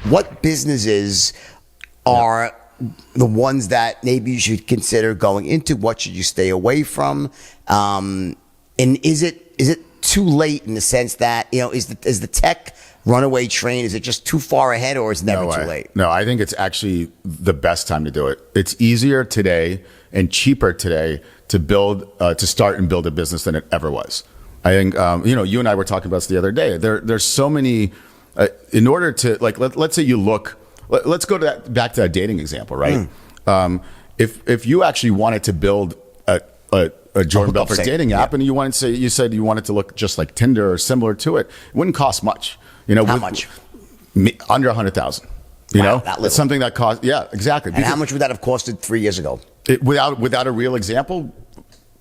what businesses are the ones that maybe you should consider going into? What should you stay away from? And is it too late in the sense that, is the tech runaway train, is it just too far ahead, or is it never too late? No, I think it's actually the best time to do it. It's easier today and cheaper today to start and build a business than it ever was. I think, you and I were talking about this the other day. There's so many, in order to, like, let's say you look, let's go to back to that dating example, right? If you actually wanted to build a Jordan Belfort dating app, and you said you wanted to look just like Tinder or similar to it, it wouldn't cost much. How much? Under 100,000. It's something that cost. Yeah, exactly. And how much would that have costed 3 years ago? Without a real example,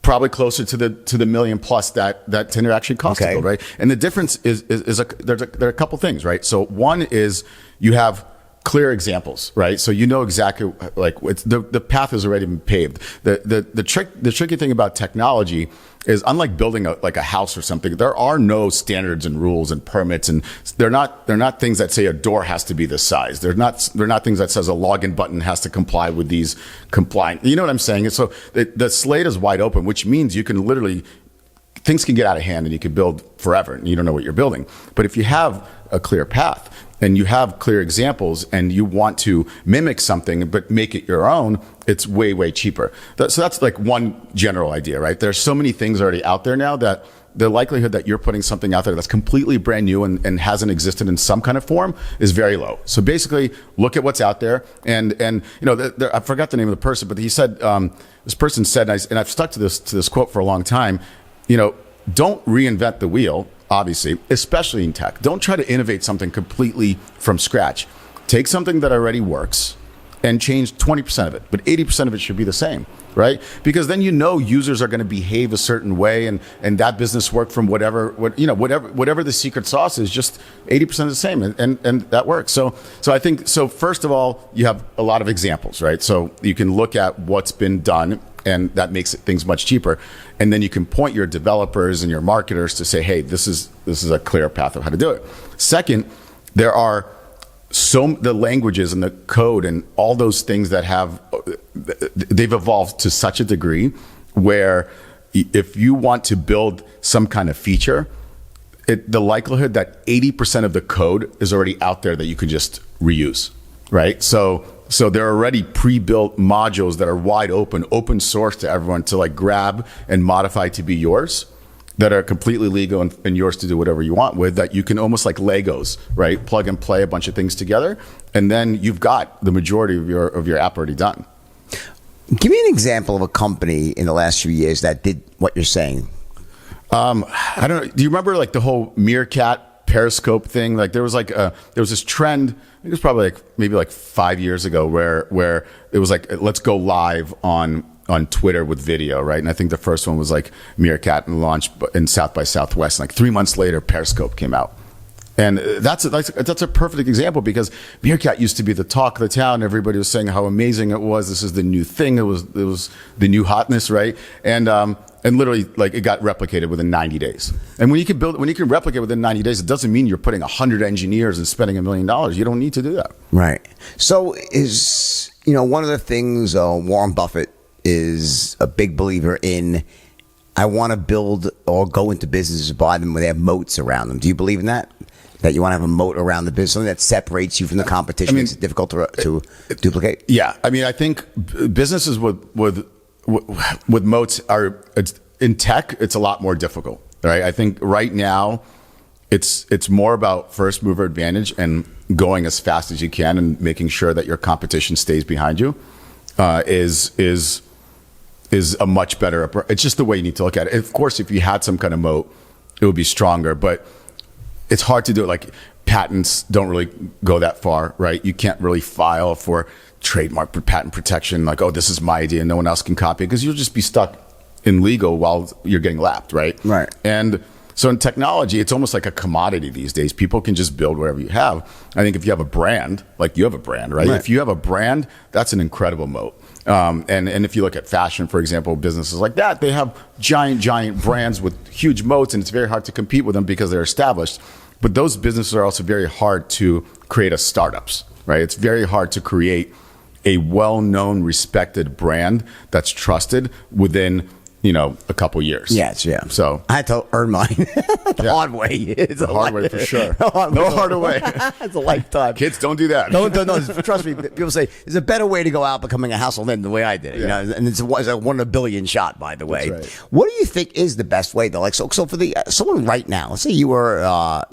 probably closer to the million plus that Tinder actually cost to build, right? And the difference is there are a couple things, right? So one is you have clear examples, right? So you know exactly, like, the path has already been paved. The tricky thing about technology is, unlike building a house or something, there are no standards and rules and permits, and they're not things that say a door has to be this size. They're not things that says a login button has to comply with these compliant. You know what I'm saying? And so the slate is wide open, which means you can literally, things can get out of hand and you can build forever and you don't know what you're building. But if you have a clear path and you have clear examples and you want to mimic something but make it your own, it's way, way cheaper. So that's like one general idea, right? There's so many things already out there now that the likelihood that you're putting something out there that's completely brand new and hasn't existed in some kind of form is very low. So basically, look at what's out there. And I forgot the name of the person, but he said, this person said, and I've stuck to this quote for a long time, don't reinvent the wheel, obviously, especially in tech. Don't try to innovate something completely from scratch. Take something that already works and change 20% of it, but 80% of it should be the same, right? Because then users are going to behave a certain way, and that business work from whatever the secret sauce is, just 80% the same, and that works. So I think, first of all, you have a lot of examples, right? So you can look at what's been done, and that makes things much cheaper. And then you can point your developers and your marketers to say, hey, this is a clear path of how to do it. Second, there are the languages and the code and all those things they've evolved to such a degree where if you want to build some kind of feature, the likelihood that 80% of the code is already out there that you can just reuse, right? So there are already pre-built modules that are wide open source to everyone to like grab and modify to be yours, that are completely legal and yours to do whatever you want with, that you can almost like Legos, right? Plug and play a bunch of things together, and then you've got the majority of your app already done. Give me an example of a company in the last few years that did what you're saying. I don't know. Do you remember like the whole Meerkat Periscope thing? Like there was this trend, I think it was probably maybe 5 years ago where it was like, let's go live on Twitter with video, right? And I think the first one was like Meerkat and launched in South by Southwest. And like 3 months later, Periscope came out. And that's a perfect example, because Meerkat used to be the talk of the town. Everybody was saying how amazing it was. This is the new thing. It was the new hotness, right? And literally, like, it got replicated within 90 days. And when you can replicate within 90 days, it doesn't mean you're putting 100 engineers and spending $1 million. You don't need to do that. Right. So is, one of the things Warren Buffett is a big believer in, I want to build or go into businesses, buy them when they have moats around them. Do you believe in that? That you want to have a moat around the business, something that separates you from the competition, makes it difficult to duplicate? Yeah. I mean, I think businesses with moats are, in tech, it's a lot more difficult, right? I think right now it's more about first mover advantage and going as fast as you can and making sure that your competition stays behind you is a much better approach. It's just the way you need to look at it. Of course, if you had some kind of moat, it would be stronger, but it's hard to do it. Like, patents don't really go that far, right? You can't really file for trademark patent protection, like, oh, this is my idea and no one else can copy it, because you'll just be stuck in legal while you're getting lapped, right? Right. And so in technology, it's almost like a commodity these days. People can just build whatever you have. I think if you have a brand, like you have a brand, right? If you have a brand, that's an incredible moat. And if you look at fashion, for example, businesses like that, they have giant brands with huge moats, and it's very hard to compete with them because they're established. But those businesses are also very hard to create as startups, right? It's very hard to create a well-known, respected brand that's trusted within, a couple years. Yes, yeah. So I had to earn mine the hard way. It's the hard way for sure. No harder way. It's a lifetime. Kids, don't do that. Don't, trust me. People say there's a better way to go out becoming a household than the way I did it. Yeah. And it's a 1 in a billion shot, by the way. That's right. What do you think is the best way though? Like, so for someone right now, let's say you were,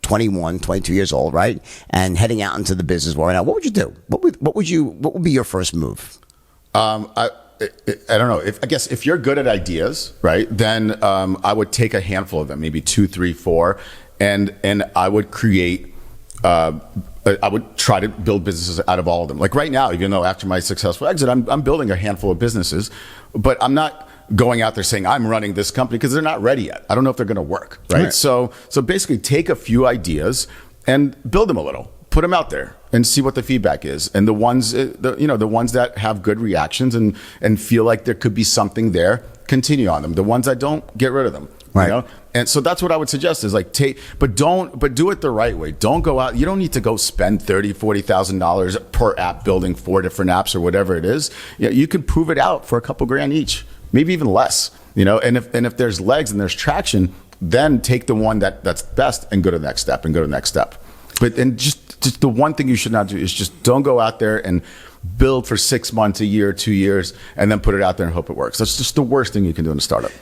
21, 22 years old, right? And heading out into the business world right now, what would you do? What would be your first move? I don't know. I guess if you're good at ideas, right, then I would take a handful of them, maybe 2, 3, 4, and I would create. I would try to build businesses out of all of them. Like right now, even though after my successful exit, I'm building a handful of businesses, but I'm not going out there saying I'm running this company because they're not ready yet. I don't know if they're going to work, right? So basically, take a few ideas and build them a little. Put them out there and see what the feedback is. And the ones that have good reactions and feel like there could be something there, continue on them. The ones that don't, get rid of them. Right. And so that's what I would suggest is like but do it the right way. Don't go out. You don't need to go spend $30,000-$40,000 per app building 4 different apps or whatever it is. You can prove it out for a couple grand each, maybe even less. And if there's legs and there's traction, then take the one that's best and go to the next step. But just the one thing you should not do is just don't go out there and build for 6 months, a year, 2 years, and then put it out there and hope it works. That's just the worst thing you can do in a startup.